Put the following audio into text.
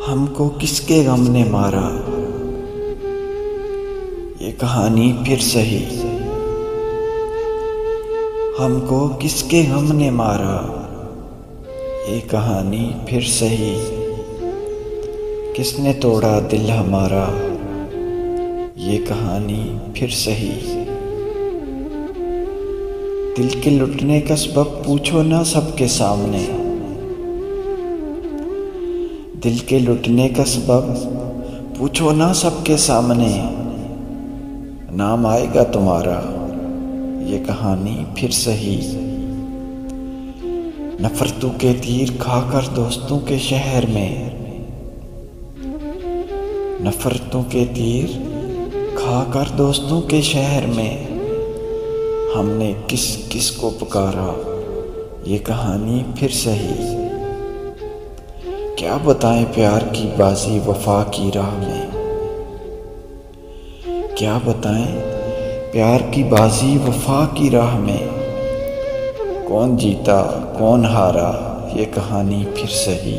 हमको किसके गम ने मारा, ये कहानी फिर सही। हमको किसके गम ने मारा, ये कहानी फिर सही। किसने तोड़ा दिल हमारा, ये कहानी फिर सही। दिल के लुटने का सबब पूछो ना सबके सामने, दिल के लुटने का सबब पूछो ना सबके सामने। नाम आएगा तुम्हारा, ये कहानी फिर सही। नफरतों के तीर खाकर दोस्तों के शहर में, नफरतों के तीर खाकर दोस्तों के शहर में। हमने किस किस को पुकारा, ये कहानी फिर सही। क्या बताएं प्यार की बाजी वफा की राह में, क्या बताएं प्यार की बाजी वफा की राह में। कौन जीता कौन हारा, ये कहानी फिर सही।